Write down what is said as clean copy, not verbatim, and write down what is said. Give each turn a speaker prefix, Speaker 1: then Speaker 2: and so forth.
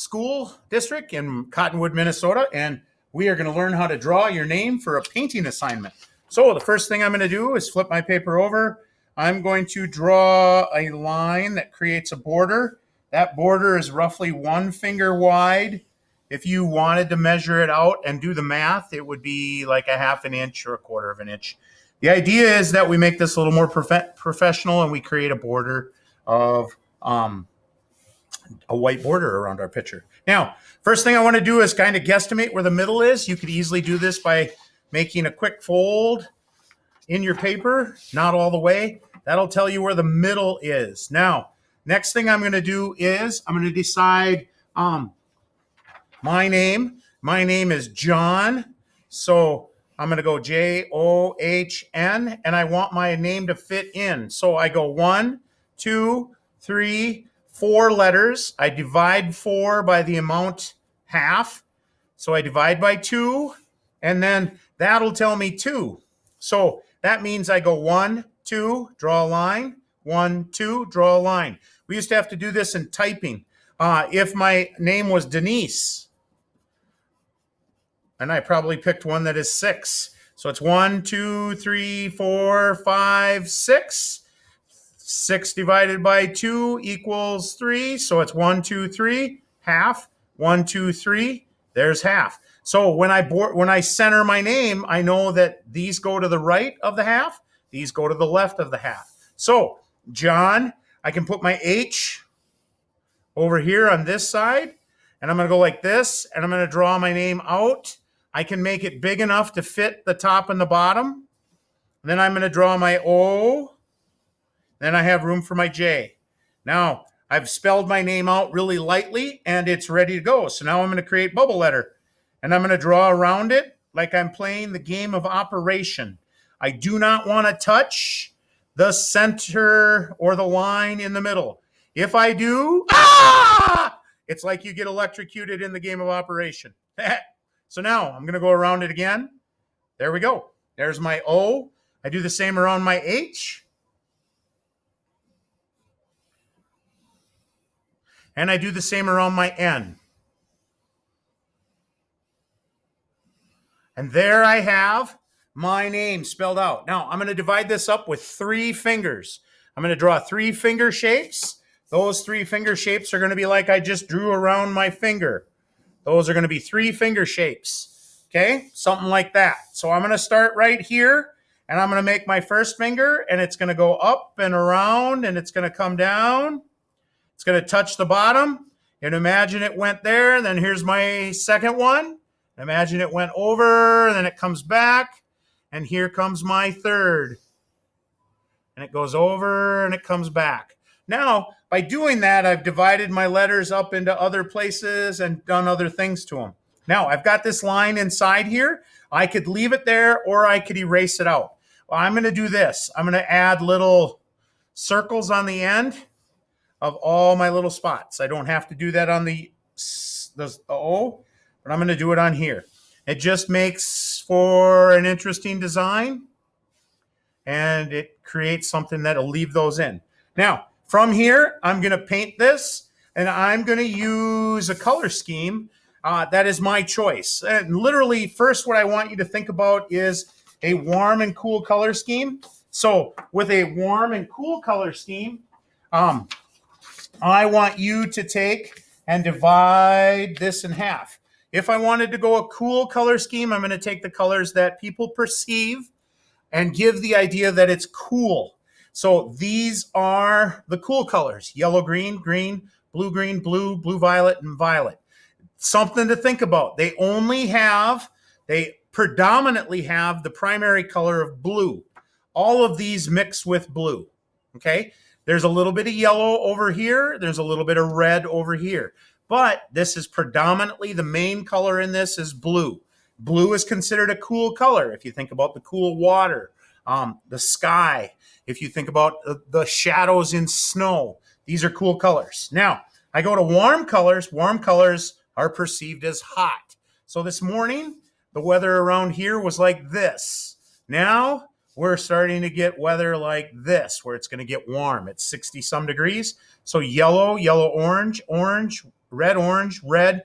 Speaker 1: School District in Cottonwood, Minnesota, and we are going to learn how to draw your name for a painting assignment. So the first thing I'm going to do is flip my paper over. I'm going to draw a line that creates a border. That border is roughly 1 finger wide. If you wanted to measure it out and do the math, it would be like a 1/2 inch or 1/4 inch. The idea is that we make this a little more professional and we create a border of a white border around our picture. Now, first thing I want to do is kind of guesstimate where the middle is. You could easily do this by making a quick fold in your paper, not all the way. That'll tell you where the middle is. Now, next thing I'm going to do is I'm going to decide my name. My name is John. So I'm going to go John, and I want my name to fit in. So I go 1, 2, 3, 4 letters. I divide 4 by the amount half. So I divide by 2, and then that'll tell me 2. So that means I go 1, 2, draw a line, 1, 2, draw a line. We used to have to do this in typing. If my name was Denise, and I probably picked one that is 6. So it's 1, 2, 3, 4, 5, 6. 6 divided by 2 equals 3. So it's 1, 2, 3, half. 1, 2, 3, there's half. So when I center my name, I know that these go to the right of the half. These go to the left of the half. So John, I can put my H over here on this side, and I'm going to go like this, and I'm going to draw my name out. I can make it big enough to fit the top and the bottom. Then I'm going to draw my O. Then I have room for my J. Now, I've spelled my name out really lightly, and it's ready to go. So now I'm going to create bubble letter, and I'm going to draw around it like I'm playing the game of Operation. I do not want to touch the center or the line in the middle. If I do, it's like you get electrocuted in the game of Operation. So now I'm going to go around it again. There we go. There's my O. I do the same around my H. And I do the same around my N. And there I have my name spelled out. Now I'm going to divide this up with 3 fingers. I'm going to draw 3 finger shapes. Those 3 finger shapes are going to be like I just drew around my finger. Those are going to be 3 finger shapes. Okay, something like that. So I'm going to start right here, and I'm going to make my first finger, and it's going to go up and around, and it's going to come down. It's going to touch the bottom, and imagine it went there. And then here's my second one. Imagine it went over, and then it comes back, and here comes my third. And it goes over, and it comes back. Now, by doing that, I've divided my letters up into other places and done other things to them. Now, I've got this line inside here. I could leave it there, or I could erase it out. Well, I'm going to do this. I'm going to add little circles on the end of all my little spots. I don't have to do that on the O, but I'm going to do it on here. It just makes for an interesting design, and it creates something that'll leave those in. Now, from here, I'm going to paint this, and I'm going to use a color scheme that is my choice. And literally, first, what I want you to think about is a warm and cool color scheme. So with a warm and cool color scheme, I want you to take and divide this in half. If I wanted to go a cool color scheme, I'm going to take the colors that people perceive and give the idea that it's cool. So these are the cool colors: yellow, green, green, blue, blue, violet, and violet. Something to think about. They predominantly have the primary color of blue. All of these mix with blue. Okay. There's a little bit of yellow over here. There's a little bit of red over here. But this is predominantly, the main color in this is blue. Blue is considered a cool color. If you think about the cool water, the sky, if you think about the shadows in snow, these are cool colors. Now, I go to warm colors. Warm colors are perceived as hot. So this morning, the weather around here was like this. Now, we're starting to get weather like this, where it's going to get warm. It's 60 some degrees. So yellow, orange, red, orange, red,